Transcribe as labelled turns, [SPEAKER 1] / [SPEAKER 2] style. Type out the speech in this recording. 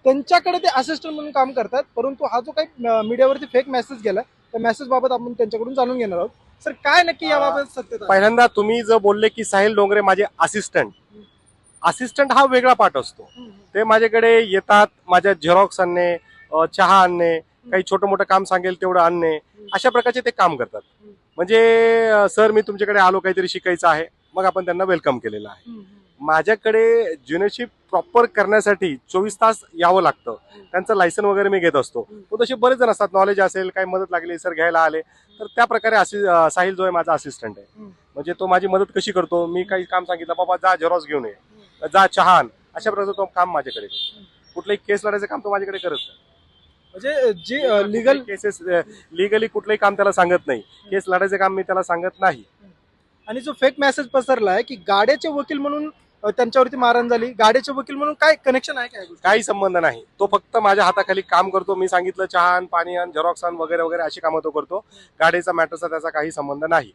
[SPEAKER 1] त्यांच्याकडे ते असिस्टंट म्हणून काम करतात, परंतु हा जो काही मीडियावरती फेक मेसेज गेला त्या मेसेज बाबत आपण त्यांच्याकडून जाणून घेणार आहोत. सर काय नक्की याबाबत सत्यता आहे?
[SPEAKER 2] पहिल्यांदा तुम्ही जर बोलले की साहिल डोंगरे माझे असिस्टंट, असिस्टंट हा वेगळा पार्ट असतो. ते माझ्याकडे येतात, माझ्या झेरॉक्स आणणे, चहा आणणे, काही छोटं मोठं काम सांगेल तेवढं आणणे, अशा प्रकारचे ते काम करतात. म्हणजे सर मी तुमच्याकडे आलो, काहीतरी शिकायचं आहे, मग आपण त्यांना वेलकम केलेलं आहे. माझ्याकडे ज्युनियरशिप प्रॉपर करण्यासाठी 24 तास यावं लागतं. त्यांचं लायसन वगैरे मी घेत असतो. तो तसे बरेच जण असतात, नॉलेज असेल, काही मदत लागली, सर घ्यायला आले, तर त्या प्रकारे साहिल जो आहे माझा असिस्टंट आहे. म्हणजे तो माझी मदत कशी करतो, मी काही काम सांगितलं, बाबा जा झेरॉक्स घेऊन ये, जा चहा आण, अशा प्रकारचं तो काम माझ्याकडे करतो. कुठलंही केस लढायचं काम तो माझ्याकडे करत नाही.
[SPEAKER 1] म्हणजे जी लिगल
[SPEAKER 2] केसेस लिगली कुठलंही काम त्याला सांगत नाही. केस लढायचं काम मी त्याला सांगत नाही.
[SPEAKER 1] आणि जो फेक मेसेज पसरला आहे की गाड्याचे वकील म्हणून त्यांच्यावरती मारहाण झाली, गाड्याचे वकील म्हणून काय कनेक्शन आहे? काय
[SPEAKER 2] काही संबंध नाही. तो फक्त माझ्या हाताखाली काम करतो. मी सांगितलं चहा आण, पाणी आण, झेरॉक्स आण वगैरे वगैरे अशी कामं तो करतो. गाडीचा मॅटरचा त्याचा काही संबंध नाही.